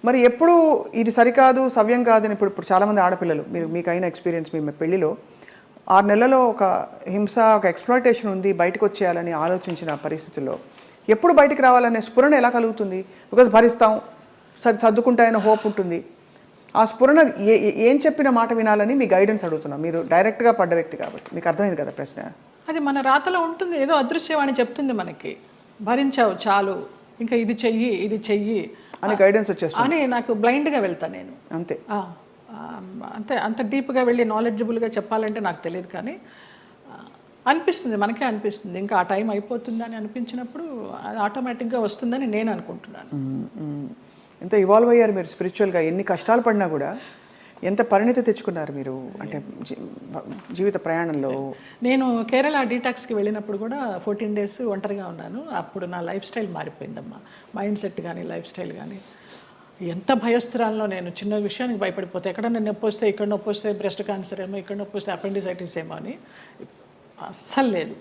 మరి ఎప్పుడు ఇది సరికాదు సవ్యం కాదని ఇప్పుడు చాలామంది ఆడపిల్లలు మీకు అయిన ఎక్స్పీరియన్స్ మీ పెళ్లిలో 6 నెలల్లో ఒక హింస ఒక ఎక్స్‌ప్లాయిటేషన్ ఉంది బయటకు వచ్చేయాలని ఆలోచించిన పరిస్థితుల్లో ఎప్పుడు బయటికి రావాలనే స్ఫురణ ఎలా కలుగుతుంది? బికాజ్ భరిస్తాం సర్దుకుంటాయనే హోప్ ఉంటుంది. ఆ స్ఫురణ ఏం చెప్పిన మాట వినాలని మీ గైడెన్స్ అడుగుతున్నాం. మీరు డైరెక్ట్గా పడ్డ వ్యక్తి కాబట్టి మీకు అర్థమైంది కదా ప్రశ్న. అది మన రాతలో ఉంటుంది, ఏదో అదృశ్యవాణి చెప్తుంది మనకి, భరించావు చాలు, ఇంకా ఇది చెయ్యి అని గైడెన్స్ వచ్చేస్తుంది అని. నాకు బ్లైండ్గా వెళ్తాను నేను అంతే. అంతే అంత డీప్గా వెళ్ళి నాలెడ్జబుల్గా చెప్పాలంటే నాకు తెలియదు, కానీ అనిపిస్తుంది, మనకే అనిపిస్తుంది ఇంకా ఆ టైం అయిపోతుందని అనిపించినప్పుడు అది ఆటోమేటిక్గా వస్తుందని నేను అనుకుంటున్నాను. ఎంత ఇవాల్వ్ అయ్యారు మీరు స్పిరిచువల్గా, ఎన్ని కష్టాలు పడినా కూడా ఎంత పరిణితి తెచ్చుకున్నారు మీరు అంటే జీవిత ప్రయాణంలో. నేను కేరళ డీటాక్స్కి వెళ్ళినప్పుడు కూడా 14 days ఒంటరిగా ఉన్నాను. అప్పుడు నా లైఫ్ స్టైల్ మారిపోయిందమ్మా, మైండ్ సెట్ కానీ లైఫ్ స్టైల్ కానీ. ఎంత భయస్తురాల్లో నేను, చిన్న విషయానికి భయపడిపోతే, ఎక్కడన్నా నొప్పి వస్తే, ఇక్కడ నొప్పి వస్తే బ్రెస్ట్ క్యాన్సర్ ఏమో, ఇక్కడ నొప్పి వస్తే అపెండిసైటిస్ ఏమో అని అస్సలు లేదు.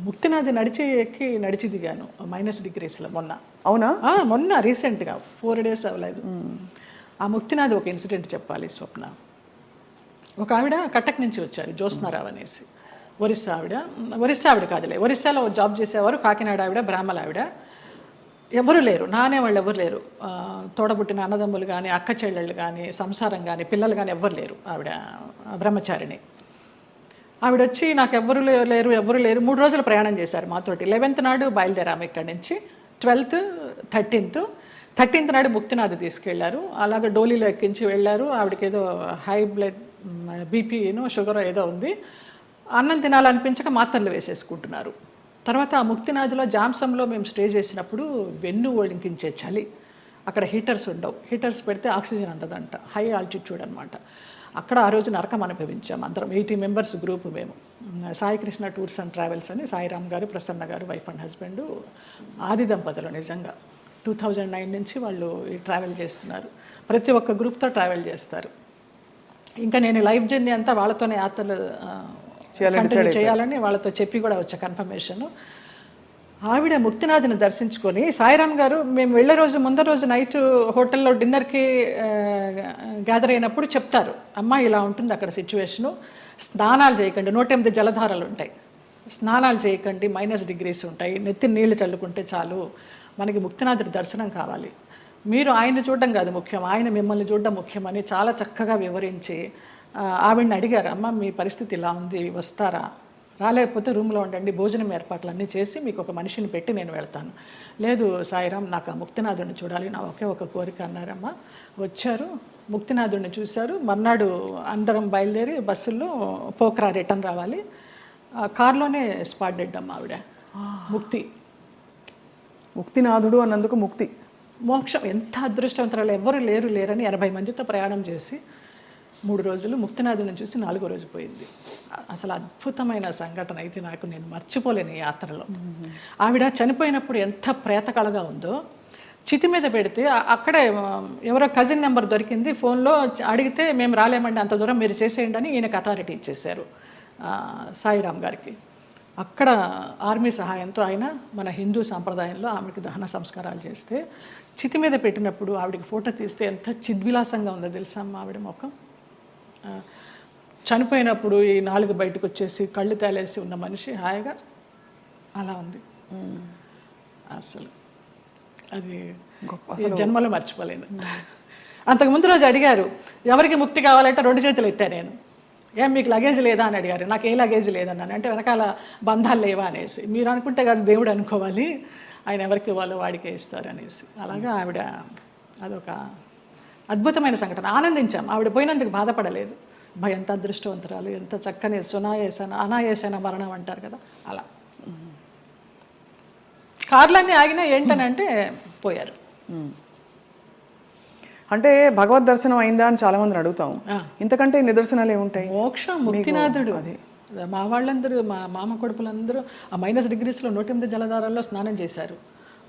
ముక్తినాథ్ నడిచి దిగాను -degreesలో మొన్న. అవునా? మొన్న రీసెంట్గా 4 days అవ్వలేదు. ఆ ముక్తినాథ్ ఒక ఇన్సిడెంట్ చెప్పాలి స్వప్న. ఒక ఆవిడ కటక్ నుంచి వచ్చారు, జ్యోత్స్నారావు అనేసి, ఒరిస్సా ఆవిడ కాదులే, ఒరిస్సాలో జాబ్ చేసేవారు, కాకినాడ ఆవిడ, బ్రాహ్మణ ఆవిడ. ఎవరు లేరు, నానే వాళ్ళు ఎవరు లేరు, తోడబుట్టిన అన్నదమ్ములు కానీ అక్క చెల్లెళ్ళు కానీ సంసారం కానీ పిల్లలు కానీ ఎవ్వరు లేరు. ఆవిడ బ్రహ్మచారిణి. ఆవిడ వచ్చి నాకు ఎవరు లేరు 3 రోజులు ప్రయాణం చేశారు మాతోటి. 11th నాడు బయలుదేరాము ఇక్కడి నుంచి, 12th 13th నాడు ముక్తినాథ్ తీసుకెళ్లారు. అలాగే డోలీలో ఎక్కించి వెళ్ళారు. ఆవిడకి ఏదో హై బ్లడ్ బీపీనో షుగర్ ఏదో ఉంది. అన్నం తినాలనిపించక మాత్రలు వేసేసుకుంటున్నారు. తర్వాత ఆ ముక్తినాథ్లో జామ్సంలో మేము స్టే చేసినప్పుడు వెన్ను వణికించే చలి, అక్కడ హీటర్స్ ఉండవు, హీటర్స్ పెడితే ఆక్సిజన్ అందదంట, హై ఆల్టిట్యూడ్ అనమాట. అక్కడ ఆ రోజు నరకం అనుభవించాం అందరం, 80 members గ్రూప్ మేము. Sai Krishna tours and travels అని సాయిరామ్ గారు, ప్రసన్న గారు, వైఫ్ అండ్ హస్బెండ్, ఆది దంపతులు. నిజంగా 2009 నుంచి వాళ్ళు ట్రావెల్ చేస్తున్నారు. ప్రతి ఒక్క గ్రూప్తో ట్రావెల్ చేస్తారు. ఇంకా నేను లైఫ్ జర్నీ అంతా వాళ్ళతోనే యాత్రలు కంటిన్యూ చేయాలని వాళ్ళతో చెప్పి కూడా వచ్చా కన్ఫర్మేషన్. ఆవిడ ముక్తినాథ్ని దర్శించుకొని, సాయిరామ్ గారు మేము వెళ్ళే రోజు ముందర రోజు నైట్ హోటల్లో డిన్నర్కి గ్యాదర్ అయినప్పుడు చెప్తారు, అమ్మ ఇలా ఉంటుంది అక్కడ సిచ్యువేషను, స్నానాలు చేయకండి, 108 జలధారలు ఉంటాయి, స్నానాలు చేయకండి, -degrees ఉంటాయి, నెత్తి నీళ్లు చల్లుకుంటే చాలు, మనకి ముక్తినాథుడి దర్శనం కావాలి, మీరు ఆయన చూడడం కాదు ముఖ్యం, ఆయన మిమ్మల్ని చూడడం ముఖ్యమని చాలా చక్కగా వివరించి ఆవిడని అడిగారు, అమ్మ మీ పరిస్థితి ఇలా ఉంది, వస్తారా, రాలేకపోతే రూమ్లో ఉండండి, భోజనం ఏర్పాట్లన్నీ చేసి మీకు ఒక మనిషిని పెట్టి నేను వెళ్తాను. లేదు సాయిరామ్, నాకు ఆ ముక్తినాథుడిని చూడాలి, నా ఒకే ఒక కోరిక అన్నారమ్మ. వచ్చారు, ముక్తినాథుడిని చూశారు. మర్నాడు అందరం బయలుదేరి బస్సుల్లో పోక్రా రిటర్న్ రావాలి. కార్లోనే స్పాట్ డెడ్ అమ్మ ఆవిడ. ముక్తినాథుడు అన్నందుకు ముక్తి మోక్షం. ఎంత అదృష్టవంతరాలు, ఎవరు లేరని 80 మందితో ప్రయాణం చేసి 3 రోజులు ముక్తినాథుని చూసి 4వ రోజు పోయింది. అసలు అద్భుతమైన సంఘటన అయితే నాకు, నేను మర్చిపోలేను ఈ యాత్రలో. ఆవిడ చనిపోయినప్పుడు ఎంత ప్రేతకళగా ఉందో, చితి మీద పెడితే అక్కడే ఎవరో కజిన్ నెంబర్ దొరికింది, ఫోన్లో అడిగితే మేము రాలేమండి, అంత దూరం మీరు చేసేయండి అని ఈయనకు అథారిటీ ఇచ్చేశారు సాయిరామ్ గారికి. అక్కడ ఆర్మీ సహాయంతో ఆయన మన హిందూ సాంప్రదాయంలో ఆమెకి దహన సంస్కారాలు చేస్తే, చితి మీద పెట్టినప్పుడు ఆవిడకి ఫోటో తీస్తే ఎంత చిద్విలాసంగా ఉందో తెలుసా అమ్మ ఆవిడ ముఖం. చనిపోయినప్పుడు ఈ 4 బయటకు వచ్చేసి కళ్ళు తేలేసి ఉన్న మనిషి హాయిగా అలా ఉంది. అసలు అది జన్మలో మర్చిపోలేను. అంతకుముందు రోజు అడిగారు, ఎవరికి ముక్తి కావాలంటే 2 చేతులు ఎత్తా నేను, ఏం మీకు లగేజ్ లేదా అని అడిగారు. నాకు ఏ లగేజ్ లేదన్నాను. అంటే వెనకాల బంధాలు లేవా అనేసి. మీరు అనుకుంటే కాదు దేవుడు అనుకోవాలి, ఆయన ఎవరికి ఇవ్వాలో వాడికే ఇస్తారు అనేసి. అలాగా ఆవిడ అదొక అద్భుతమైన సంఘటన. ఆనందించాం, ఆవిడ పోయినందుకు బాధపడలేదు. ఎంత అదృష్టవంతరాలు, ఎంత చక్కని అనాయాసన మరణం అంటారు కదా, అలా. కార్లన్నీ ఆగినా ఏంటనంటే పోయారు. అంటే భగవద్ దర్శనం అయిందా అని చాలా మందిని అడుగుతాం, ఇంతకంటే నిదర్శనాలు ఏముంటాయి? మోక్షం, ముక్తినాథుడు. మా వాళ్ళందరూ, మా మామ కొడుకులందరూ ఆ -degreesలో 108 జలధారాల్లో స్నానం చేశారు.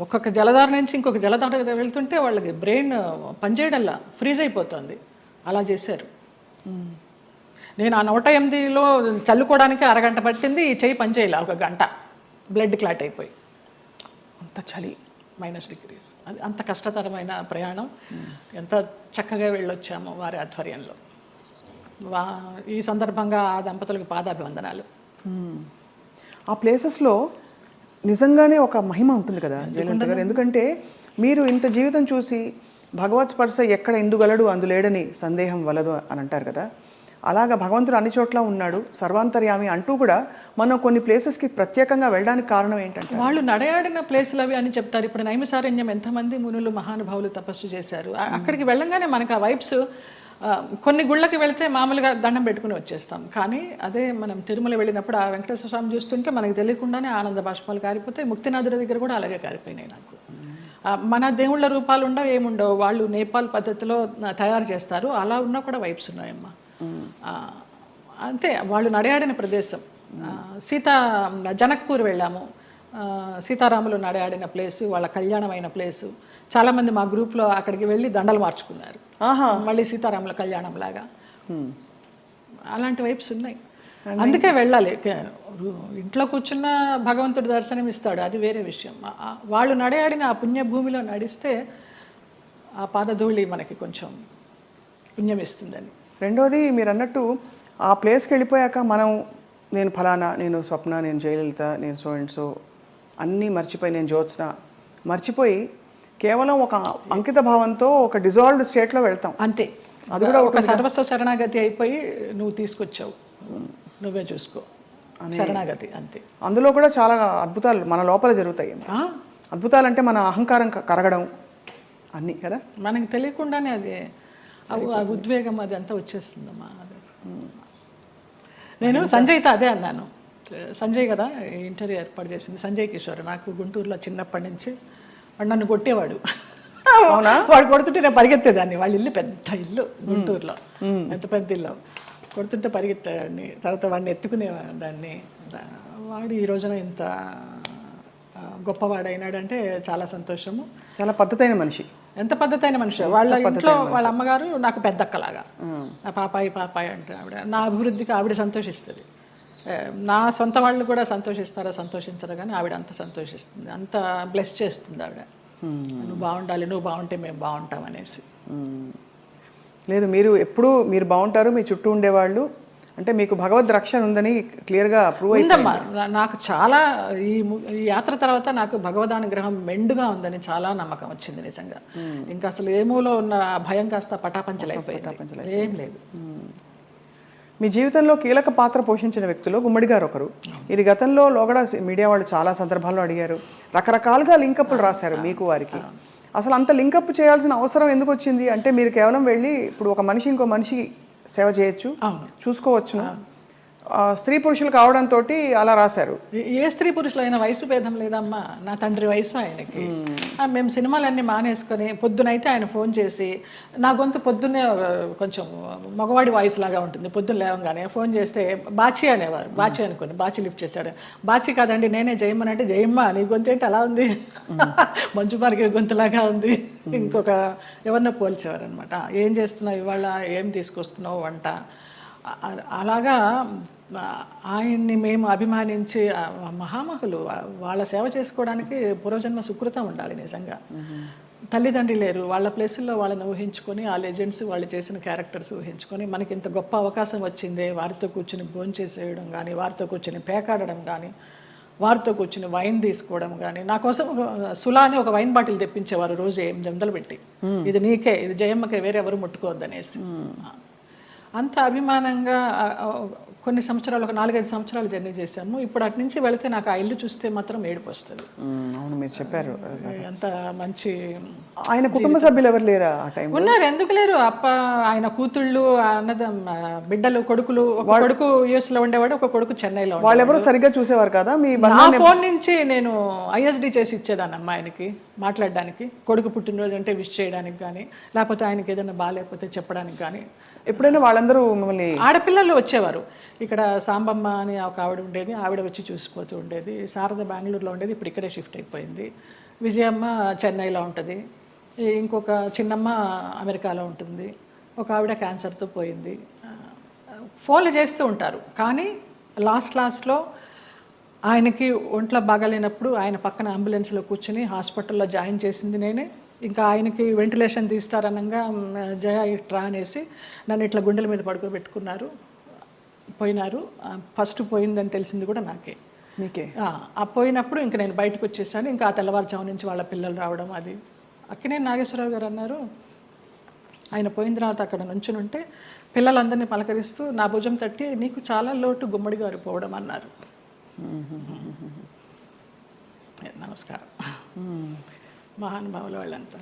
ఒక్కొక్క జలధార నుంచి ఇంకొక జలధార వెళ్తుంటే వాళ్ళకి బ్రెయిన్ పనిచేయడల్లా ఫ్రీజ్ అయిపోతుంది, అలా చేశారు. నేను ఆ 108లో చల్లుకోవడానికి అరగంట పట్టింది, ఈ చెయ్యి పనిచేయాల 1 గంట, బ్లడ్ క్లాట్ అయిపోయి. అంత చలి. -degrees. అది అంత కష్టతరమైన ప్రయాణం. ఎంత చక్కగా వెళ్ళొచ్చామో వారి ఆధ్వర్యంలో. ఈ సందర్భంగా ఆ దంపతులకు పాదాభివందనాలు. ఆ ప్లేసెస్లో నిజంగానే ఒక మహిమ ఉంటుంది కదా జయలలిత గారు, ఎందుకంటే మీరు ఇంత జీవితం చూసి భగవత్ స్పర్శ ఎక్కడ ఎందుగలడు అందులేడని సందేహం వలదు అని అంటారు కదా, అలాగా భగవంతుడు అన్ని చోట్ల ఉన్నాడు సర్వాంతర్యామి అంటూ కూడా మనం కొన్ని ప్లేసెస్కి ప్రత్యేకంగా వెళ్ళడానికి కారణం ఏంటంటే వాళ్ళు నడయాడిన ప్లేసులు అవి అని చెప్తారు. ఇప్పుడు నైమిసారణ్యం ఎంతమంది మునులు మహానుభావులు తపస్సు చేశారు. అక్కడికి వెళ్ళంగానే మనకు ఆ వైబ్స్, కొన్ని గుళ్ళకి వెళ్తే మామూలుగా దండం పెట్టుకుని వచ్చేస్తాం, కానీ అదే మనం తిరుమల వెళ్ళినప్పుడు ఆ వెంకటేశ్వర స్వామి చూస్తుంటే మనకు తెలియకుండానే ఆనంద బాష్పాలు కారిపోతాయి. ముక్తినాథుడి దగ్గర కూడా అలాగే కారిపోయినాయి నాకు. మన దేవుళ్ళ రూపాలు ఉండవు, ఏముండవు, వాళ్ళు నేపాల్ పద్ధతిలో తయారు చేస్తారు, అలా ఉన్నా కూడా వైబ్స్ ఉన్నాయమ్మా. అంతే, వాళ్ళు నడయాడిన ప్రదేశం. జనక్పూర్ వెళ్ళాము, సీతారాములు నడయాడిన ప్లేసు, వాళ్ళ కళ్యాణమైన ప్లేసు. చాలామంది మా గ్రూప్లో అక్కడికి వెళ్ళి దండలు మార్చుకున్నారు, మళ్ళీ సీతారాముల కళ్యాణం లాగా. అలాంటి వైబ్స్ ఉన్నాయి, అందుకే వెళ్ళాలి. ఇంట్లో కూర్చున్న భగవంతుడు దర్శనం ఇస్తాడు, అది వేరే విషయం. వాళ్ళు నడయాడిన ఆ పుణ్యభూమిలో నడిస్తే ఆ పాదధూళి మనకి కొంచెం పుణ్యం ఇస్తుందని. రెండోది మీరు అన్నట్టు ఆ ప్లేస్కి వెళ్ళిపోయాక మనం నేను ఫలానా, నేను స్వప్న, నేను జయలలిత, నేను సో అండ్ సో అన్నీ మర్చిపోయి, నేను జ్యోత్స్న మర్చిపోయి కేవలం ఒక అంకిత భావంతో ఒక డిజాల్వ్డ్ స్టేట్లో వెళ్తాం. అంతే, అది కూడా ఒక సర్వస్వ శరణాగతి అయిపోయి నువ్వు తీసుకొచ్చావు, నువ్వే చూసుకో, శరణాగతి అంతే. అందులో కూడా చాలా అద్భుతాలు మన లోపల జరుగుతాయి. అద్భుతాలు అంటే మన అహంకారం కరగడం అన్నీ కదా, మనకి తెలియకుండానే అది ఆ ఉద్వేగం అది అంతా వచ్చేస్తుందమ్మా. నేను సంజయ్తో అదే అన్నాను. సంజయ్ కదా ఇంటర్వ్యూ ఏర్పాటు చేసింది, సంజయ్ కిషోర్. నాకు గుంటూరులో చిన్నప్పటి నుంచి వాడు నన్ను కొట్టేవాడు. వాడు కొడుతుంటే నేను పరిగెత్తేదాన్ని. వాళ్ళ ఇల్లు పెద్ద ఇల్లు గుంటూరులో, ఎంత పెద్ద ఇల్లు. కొడుతుంటే పరిగెత్తేవాడిని, తర్వాత వాడిని ఎత్తుకునేదాన్ని. వాడు ఈ రోజున ఇంత గొప్పవాడైనాడంటే చాలా సంతోషము. చాలా పద్ధతైన మనిషి. ఎంత పద్ధతైన మనిషి. వాళ్ళ ఇంట్లో వాళ్ళ అమ్మగారు నాకు పెద్దక్కలాగా, నా పాపాయి పాపాయి అంటే ఆవిడ. నా అభివృద్ధికి ఆవిడ సంతోషిస్తుంది. నా సొంత వాళ్ళు కూడా సంతోషిస్తారా సంతోషించరా, కానీ ఆవిడ అంత సంతోషిస్తుంది, అంత బ్లెస్ చేస్తుంది ఆవిడ. నువ్వు బాగుండాలి, నువ్వు బాగుంటే మేము బాగుంటాం అనేసి. లేదు, మీరు ఎప్పుడు మీరు బాగుంటారు, మీ చుట్టూ ఉండేవాళ్ళు అంటే మీకు భగవద్ రక్షణ ఉందని క్లియర్గా ప్రూవ్ అయిందమ్మా. నాకు చాలా ఈ యాత్ర తర్వాత నాకు భగవదానుగ్రహం మెండుగా ఉందని చాలా నమ్మకం వచ్చింది నిజంగా. ఇంకా అసలు ఏమూలో ఉన్న భయం కాస్త పటాపంచలైపోయింది, ఏం లేదు. మీ జీవితంలో కీలక పాత్ర పోషించిన వ్యక్తులు గుమ్మడి గారు ఒకరు. ఇది గతంలో లోగడ మీడియా వాళ్ళు చాలా సందర్భాల్లో అడిగారు, రకరకాలుగా లింకప్లు రాశారు మీకు వారికి. అసలు అంత లింకప్ చేయాల్సిన అవసరం ఎందుకు వచ్చింది? అంటే మీరు కేవలం వెళ్ళి ఇప్పుడు ఒక మనిషి ఇంకో మనిషి సేవ చేయొచ్చు, చూసుకోవచ్చు, స్త్రీ పురుషులు కావడంతో అలా రాశారు. ఏ స్త్రీ పురుషులు అయినా వయసు భేదం లేదమ్మా. నా తండ్రి వయసు ఆయనకి. మేము సినిమాలన్నీ మానేసుకొని పొద్దునైతే ఆయన ఫోన్ చేసి, నా గొంతు పొద్దున్నే కొంచెం మగవాడి వాయిస్ లాగా ఉంటుంది, పొద్దున్న లేవగానే ఫోన్ చేస్తే బాచి అనేవారు. బాచి అనుకోండి, బాచి లిఫ్ట్ చేశాడు. బాచి కాదండి నేనే జయమ్మని అంటే, జయమ్మ నీ గొంతు ఏంటి అలా ఉంది, మంచు మార్గ గొంతులాగా ఉంది. ఇంకొక ఎవరినో పోల్చేవారు అనమాట. ఏం చేస్తున్నావు ఇవాళ, ఏం తీసుకొస్తున్నావు వంట, అలాగా ఆయన్ని మేము అభిమానించి మహామహులు. వాళ్ళ సేవ చేసుకోవడానికి పూర్వజన్మ సుకృతం ఉండాలి నిజంగా. తల్లిదండ్రి లేరు, వాళ్ళ ప్లేసుల్లో వాళ్ళని ఊహించుకొని, ఆ లెజెండ్స్ వాళ్ళు చేసిన క్యారెక్టర్స్ ఊహించుకొని మనకి ఇంత గొప్ప అవకాశం వచ్చింది. వారితో కూర్చుని భోంచేసేయడం కానీ, వారితో కూర్చుని పేకాడడం కానీ, వారితో కూర్చుని వైన్ తీసుకోవడం కానీ. నా కోసం సులా అని ఒక వైన్ బాటిల్ తెప్పించేవారు రోజు 800 పెట్టి, ఇది నీకే, ఇది జయమ్మకే, వేరే ఎవరు ముట్టుకోవద్దనేసి. అంత అభిమానంగా కొన్ని సంవత్సరాలు, ఒక 4-5 సంవత్సరాలు జర్నీ చేశాము. ఇప్పుడు అటు నుంచి వెళితే నాకు ఆ ఇల్లు చూస్తే మాత్రం ఏడుపు వస్తుంది. అవును, మీరు చెప్పారు. అంత మంచి. ఆయన కుటుంబ సభ్యులు ఎవరు లేరా ఆ టైం? ఉన్నారు, ఎందుకు లేరు. ఆయన కూతుళ్ళు, బిడ్డలు, కొడుకులు. ఒక కొడుకు US లో ఉండేవాడు, ఒక కొడుకు చెన్నైలో. వాళ్ళు ఎవరు సరిగ్గా చూసేవారు కదా? మీ నా ఫోన్ నుంచి నేను ISD చేసి ఇచ్చేదాన్ని ఆయనకి మాట్లాడడానికి. కొడుకు పుట్టినరోజు అంటే విష్ చేయడానికి కానీ, లేకపోతే ఆయనకి ఏదైనా బాగాలేకపోతే చెప్పడానికి కానీ. ఎప్పుడైనా వాళ్ళందరూ మిమ్మల్ని, ఆడపిల్లలు వచ్చేవారు. ఇక్కడ సాంబమ్మ అని ఒక ఆవిడ ఉండేది, ఆవిడ వచ్చి చూసిపోతూ ఉండేది. శారద బెంగళూరులో ఉండేది, ఇప్పుడు ఇక్కడే షిఫ్ట్ అయిపోయింది. విజయమ్మ చెన్నైలో ఉంటుంది, ఇంకొక చిన్నమ్మ అమెరికాలో ఉంటుంది, ఒక ఆవిడ క్యాన్సర్తో పోయింది. ఫోన్లు చేస్తూ ఉంటారు, కానీ లాస్ట్లో ఆయనకి ఒంట్లో బాగాలేనప్పుడు ఆయన పక్కన అంబులెన్స్లో కూర్చుని హాస్పిటల్లో జాయిన్ చేసింది నేనే. ఇంకా ఆయనకి వెంటిలేషన్ తీస్తారనగా జయ ఇట్రా అనేసి నన్ను ఇట్లా గుండెల మీద పడుకోబెట్టుకున్నారు, పోయినారు. ఫస్ట్ పోయిందని తెలిసింది కూడా నాకే. మీకే? ఆ పోయినప్పుడు ఇంక నేను బయటకు వచ్చేసాను. ఇంకా ఆ తెల్లవారుజాము నుంచి వాళ్ళ పిల్లలు రావడం అది. అక్కినేని నాగేశ్వరరావు గారు అన్నారు, ఆయన పోయిన తర్వాత అక్కడ నుంచుని ఉంటే పిల్లలందరినీ పలకరిస్తూ నా భుజం తట్టి నీకు చాలా లోటు గుమ్మడి గారు పోవడం అన్నారు. నమస్కారం. మహానుభావులు వాళ్ళంతా.